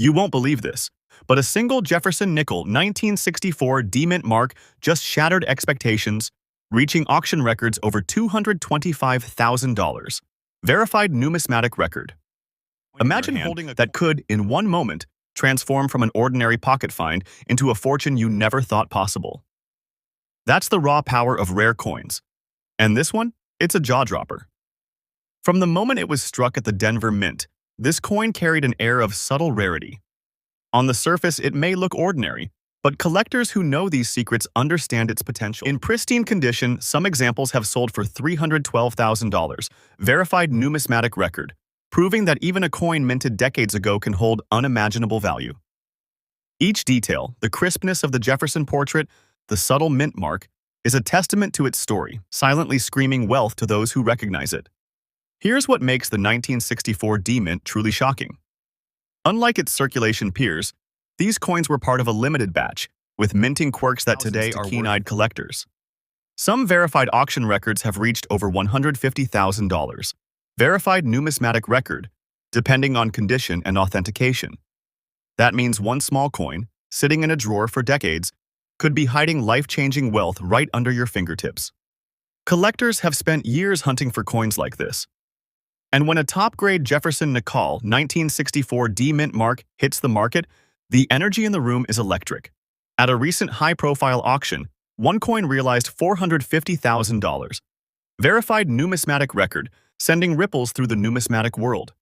You won't believe this, but a single Jefferson Nickel 1964 D-Mint mark just shattered expectations, reaching auction records over $225,000. Verified numismatic record. Imagine holding that could, in one moment, transform from an ordinary pocket find into a fortune you never thought possible. That's the raw power of rare coins. And this one? It's a jaw-dropper. From the moment it was struck at the Denver Mint, this coin carried an air of subtle rarity. On the surface, it may look ordinary, but collectors who know these secrets understand its potential. In pristine condition, some examples have sold for $312,000, verified numismatic record, proving that even a coin minted decades ago can hold unimaginable value. Each detail, the crispness of the Jefferson portrait, the subtle mint mark, is a testament to its story, silently screaming wealth to those who recognize it. Here's what makes the 1964 D-Mint truly shocking. Unlike its circulation peers, these coins were part of a limited batch, with minting quirks that today are keen-eyed collectors. Some verified auction records have reached over $150,000. Verified numismatic record, depending on condition and authentication. That means one small coin, sitting in a drawer for decades, could be hiding life-changing wealth right under your fingertips. Collectors have spent years hunting for coins like this. And when a top-grade Jefferson Nickel 1964 D-Mint mark hits the market, the energy in the room is electric. At a recent high-profile auction, one coin realized $450,000. Verified numismatic record, sending ripples through the numismatic world.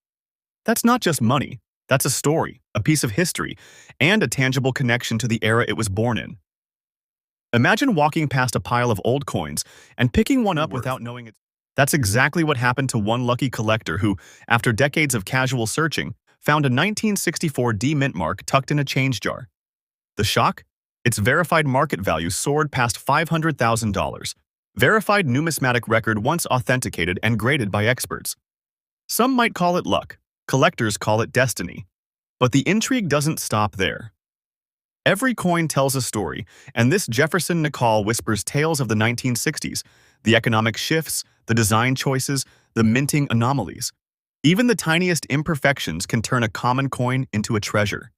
That's not just money, that's a story, a piece of history, and a tangible connection to the era it was born in. Imagine walking past a pile of old coins and picking one up without knowing it. That's exactly what happened to one lucky collector who, after decades of casual searching, found a 1964 D-Mint mark tucked in a change jar. The shock? Its verified market value soared past $500,000. Verified numismatic record once authenticated and graded by experts. Some might call it luck, collectors call it destiny. But the intrigue doesn't stop there. Every coin tells a story, and this Jefferson Nickel whispers tales of the 1960s, the economic shifts, the design choices, the minting anomalies. Even the tiniest imperfections can turn a common coin into a treasure.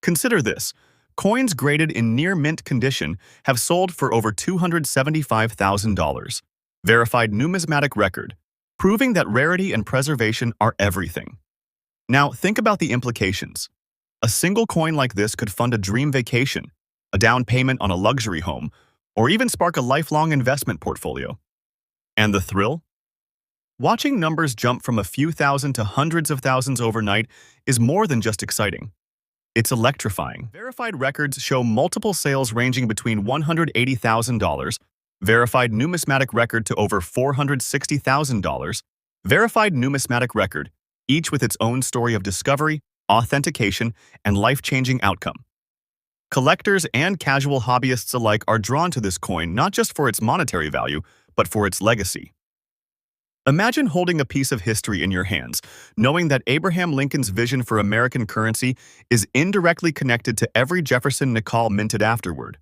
Consider this. Coins graded in near-mint condition have sold for over $275,000. Verified numismatic record, proving that rarity and preservation are everything. Now, think about the implications. A single coin like this could fund a dream vacation, a down payment on a luxury home, or even spark a lifelong investment portfolio. And the thrill? Watching numbers jump from a few thousand to hundreds of thousands overnight is more than just exciting. It's electrifying. Verified records show multiple sales ranging between $180,000, verified numismatic record to over $460,000, verified numismatic record, each with its own story of discovery, authentication, and life-changing outcome. Collectors and casual hobbyists alike are drawn to this coin not just for its monetary value, but for its legacy. Imagine holding a piece of history in your hands, knowing that Abraham Lincoln's vision for American currency is indirectly connected to every Jefferson Nickel minted afterward.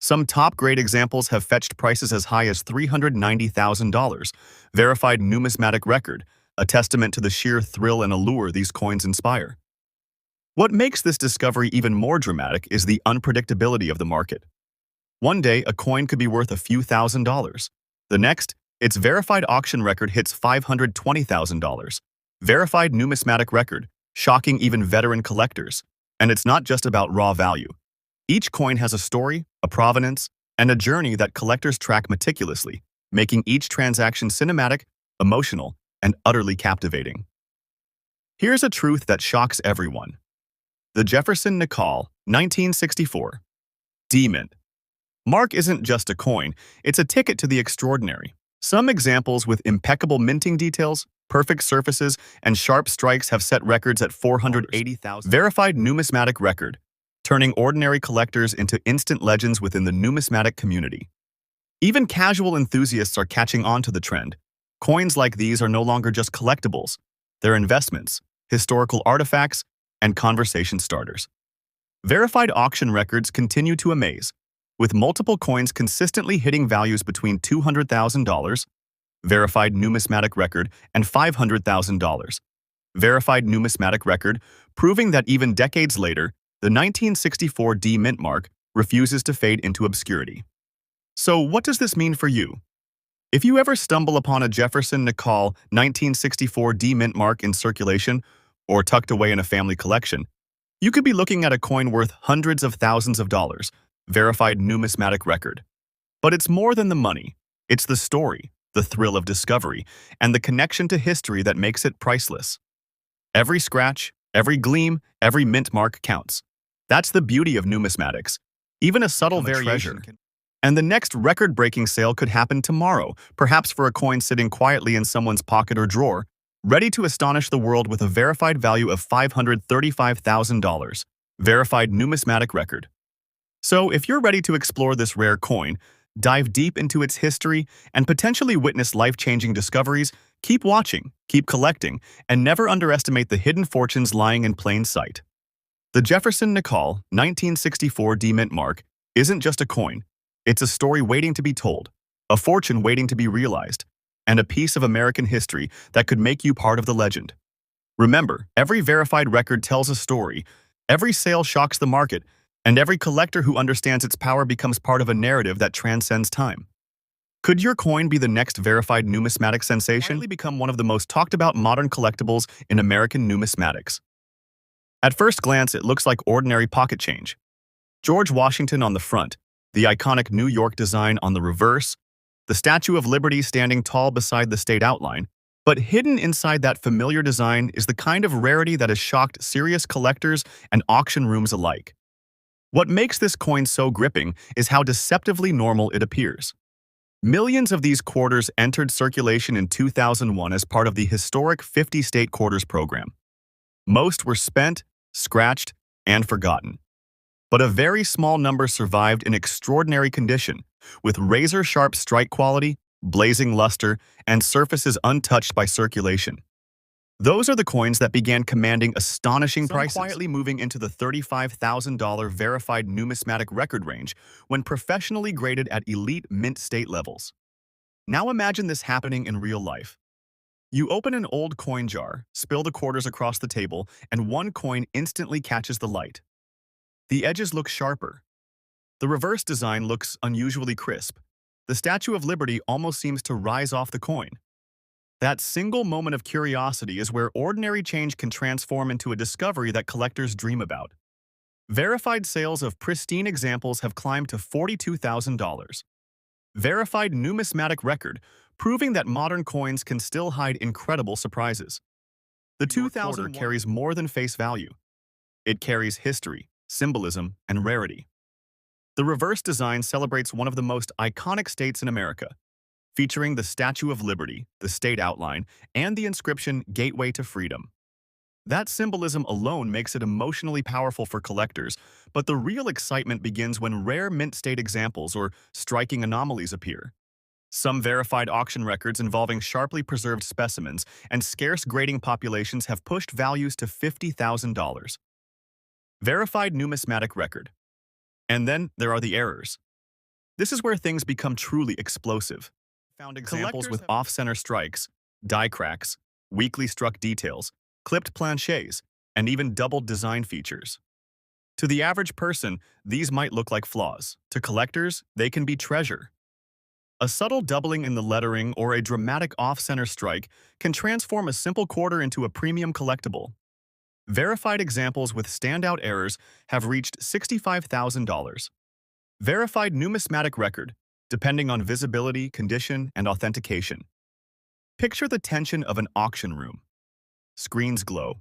Some top-grade examples have fetched prices as high as $390,000, verified numismatic record, a testament to the sheer thrill and allure these coins inspire. What makes this discovery even more dramatic is the unpredictability of the market. One day, a coin could be worth a few $1,000s. The next, its verified auction record hits $520,000. Verified numismatic record, shocking even veteran collectors. And it's not just about raw value. Each coin has a story, a provenance, and a journey that collectors track meticulously, making each transaction cinematic, emotional, and utterly captivating. Here's a truth that shocks everyone. The Jefferson Nickel 1964 D-Mint mark isn't just a coin, it's a ticket to the extraordinary. Some examples with impeccable minting details, perfect surfaces, and sharp strikes have set records at $480,000. Verified numismatic record, turning ordinary collectors into instant legends within the numismatic community. Even casual enthusiasts are catching on to the trend. Coins like these are no longer just collectibles. They're investments, historical artifacts, and conversation starters. Verified auction records continue to amaze, with multiple coins consistently hitting values between $200,000, verified numismatic record, and $500,000. Verified numismatic record, proving that even decades later, the 1964 D mint mark refuses to fade into obscurity. So what does this mean for you? If you ever stumble upon a Jefferson Nickel 1964 D mint mark in circulation or tucked away in a family collection, you could be looking at a coin worth hundreds of thousands of dollars, verified numismatic record. But it's more than the money. It's the story, the thrill of discovery, and the connection to history that makes it priceless. Every scratch, every gleam, every mint mark counts. That's the beauty of numismatics. Even a subtle variation. And the next record-breaking sale could happen tomorrow, perhaps for a coin sitting quietly in someone's pocket or drawer, ready to astonish the world with a verified value of $535,000. Verified numismatic record. So, if you're ready to explore this rare coin, dive deep into its history, and potentially witness life-changing discoveries, keep watching, keep collecting, and never underestimate the hidden fortunes lying in plain sight. The Jefferson Nickel 1964 D mint mark isn't just a coin. It's a story waiting to be told, a fortune waiting to be realized, and a piece of American history that could make you part of the legend. Remember, every verified record tells a story, every sale shocks the market, and every collector who understands its power becomes part of a narrative that transcends time. Could your coin be the next verified numismatic sensation? Quietly become one of the most talked about modern collectibles in American numismatics. At first glance, it looks like ordinary pocket change. George Washington on the front, the iconic New York design on the reverse, the Statue of Liberty standing tall beside the state outline, but hidden inside that familiar design is the kind of rarity that has shocked serious collectors and auction rooms alike. What makes this coin so gripping is how deceptively normal it appears. Millions of these quarters entered circulation in 2001 as part of the historic 50-state quarters program. Most were spent, scratched, and forgotten. But a very small number survived in extraordinary condition, with razor-sharp strike quality, blazing luster, and surfaces untouched by circulation. Those are the coins that began commanding astonishing prices, quietly moving into the $35,000 verified numismatic record range when professionally graded at elite mint state levels. Now imagine this happening in real life. You open an old coin jar, spill the quarters across the table, and one coin instantly catches the light. The edges look sharper. The reverse design looks unusually crisp. The Statue of Liberty almost seems to rise off the coin. That single moment of curiosity is where ordinary change can transform into a discovery that collectors dream about. Verified sales of pristine examples have climbed to $42,000. Verified numismatic record, proving that modern coins can still hide incredible surprises. The 2000 carries more than face value. It carries history, symbolism, and rarity. The reverse design celebrates one of the most iconic states in America, featuring the Statue of Liberty, the state outline, and the inscription "Gateway to Freedom." That symbolism alone makes it emotionally powerful for collectors, but the real excitement begins when rare mint state examples or striking anomalies appear. Some verified auction records involving sharply preserved specimens and scarce grading populations have pushed values to $50,000. Verified numismatic record. And then there are the errors. This is where things become truly explosive. Found examples with off-center strikes, die cracks, weakly struck details, clipped planchets, and even doubled design features. To the average person, these might look like flaws. To collectors, they can be treasure. A subtle doubling in the lettering or a dramatic off-center strike can transform a simple quarter into a premium collectible. Verified examples with standout errors have reached $65,000. Verified numismatic record, depending on visibility, condition, and authentication. Picture the tension of an auction room. Screens glow.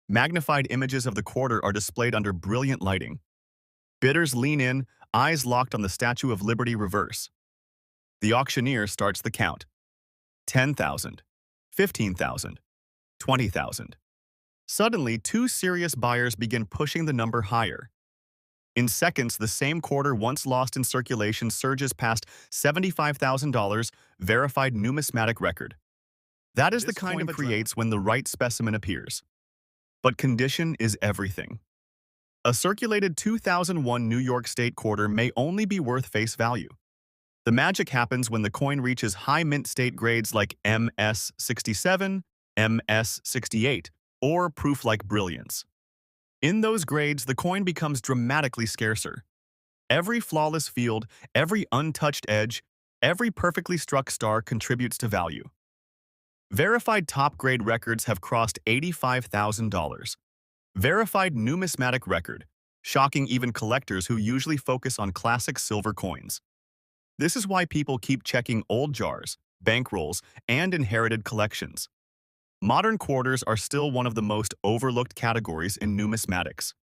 Magnified images of the quarter are displayed under brilliant lighting. Bidders lean in, eyes locked on the Statue of Liberty reverse. The auctioneer starts the count. 10,000, 15,000, 20,000. Suddenly, two serious buyers begin pushing the number higher. In seconds, the same quarter once lost in circulation surges past $75,000, verified numismatic record. That is the kind of creates when the right specimen appears. But condition is everything. A circulated 2001 New York State quarter may only be worth face value. The magic happens when the coin reaches high mint state grades like MS67, MS68, or proof like brilliance. In those grades, the coin becomes dramatically scarcer. Every flawless field, every untouched edge, every perfectly struck star contributes to value. Verified top-grade records have crossed $85,000. Verified numismatic record, shocking even collectors who usually focus on classic silver coins. This is why people keep checking old jars, bankrolls, and inherited collections. Modern quarters are still one of the most overlooked categories in numismatics.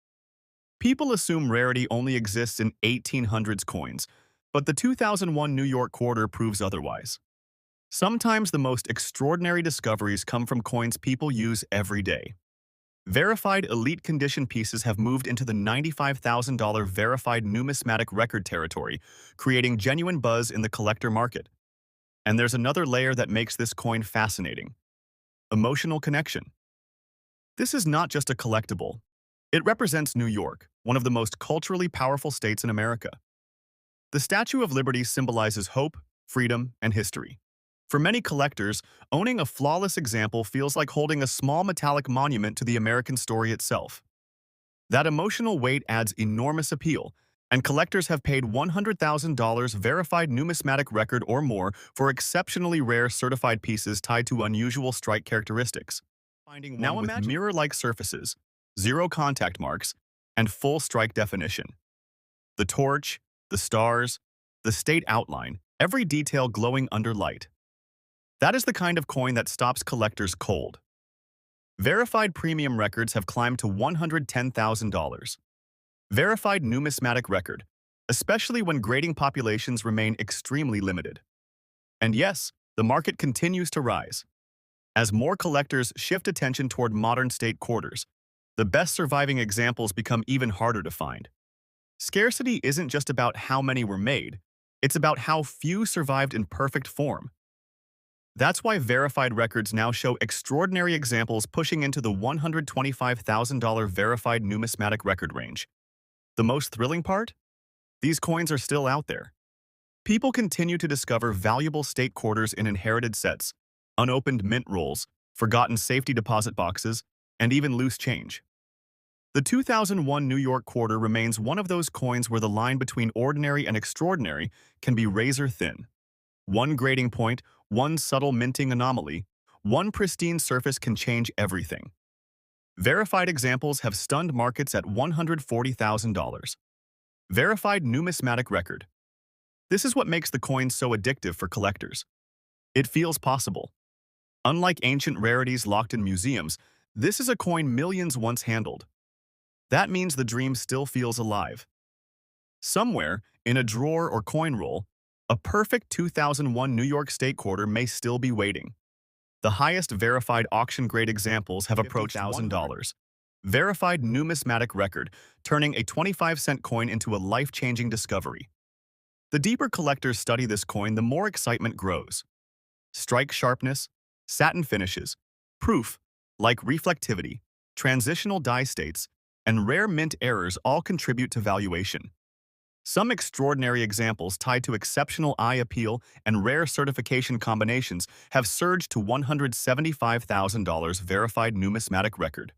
People assume rarity only exists in 1800s coins, but the 2001 New York quarter proves otherwise. Sometimes the most extraordinary discoveries come from coins people use every day. Verified elite condition pieces have moved into the $95,000 verified numismatic record territory, creating genuine buzz in the collector market. And there's another layer that makes this coin fascinating: emotional connection. This is not just a collectible. It represents New York, one of the most culturally powerful states in America. The Statue of Liberty symbolizes hope, freedom, and history. For many collectors, owning a flawless example feels like holding a small metallic monument to the American story itself. That emotional weight adds enormous appeal, and collectors have paid $100,000 verified numismatic record or more for exceptionally rare certified pieces tied to unusual strike characteristics. Now imagine mirror-like surfaces, zero contact marks, and full strike definition. The torch, the stars, the state outline, every detail glowing under light. That is the kind of coin that stops collectors cold. Verified premium records have climbed to $110,000. Verified numismatic record, especially when grading populations remain extremely limited. And yes, the market continues to rise. As more collectors shift attention toward modern state quarters, the best surviving examples become even harder to find. Scarcity isn't just about how many were made, it's about how few survived in perfect form. That's why verified records now show extraordinary examples pushing into the $125,000 verified numismatic record range. The most thrilling part? These coins are still out there. People continue to discover valuable state quarters in inherited sets, unopened mint rolls, forgotten safety deposit boxes, and even loose change. The 2001 New York quarter remains one of those coins where the line between ordinary and extraordinary can be razor thin. One grading point, one subtle minting anomaly, one pristine surface can change everything. Verified examples have stunned markets at $140,000. Verified numismatic record. This is what makes the coin so addictive for collectors. It feels possible. Unlike ancient rarities locked in museums, this is a coin millions once handled. That means the dream still feels alive. Somewhere, in a drawer or coin roll, a perfect 2001 New York State quarter may still be waiting. The highest verified auction-grade examples have approached $1,000. Verified numismatic record, turning a 25-cent coin into a life-changing discovery. The deeper collectors study this coin, the more excitement grows. Strike sharpness, satin finishes, proof, like reflectivity, transitional die states, and rare mint errors all contribute to valuation. Some extraordinary examples tied to exceptional eye appeal and rare certification combinations have surged to $175,000 verified numismatic record.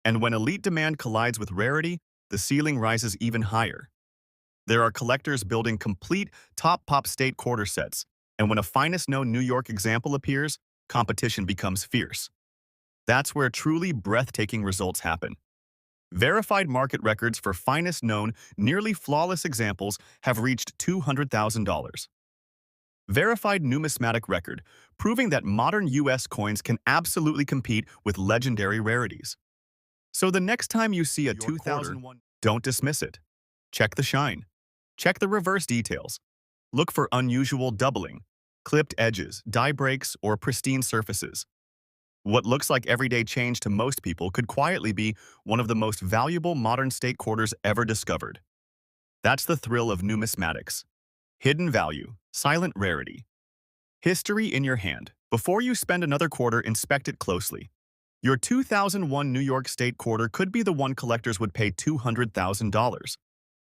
And when elite demand collides with rarity, the ceiling rises even higher. There are collectors building complete top-pop state quarter sets, and when a finest known New York example appears, competition becomes fierce. That's where truly breathtaking results happen. Verified market records for finest known, nearly flawless examples have reached $200,000. Verified numismatic record, proving that modern U.S. coins can absolutely compete with legendary rarities. So the next time you see a 2001, don't dismiss it. Check the shine. Check the reverse details. Look for unusual doubling, clipped edges, die breaks, or pristine surfaces. What looks like everyday change to most people could quietly be one of the most valuable modern state quarters ever discovered. That's the thrill of numismatics. Hidden value, silent rarity. History in your hand. Before you spend another quarter, inspect it closely. Your 2001 New York State quarter could be the one collectors would pay $200,000.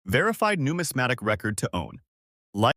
Verified numismatic record to own.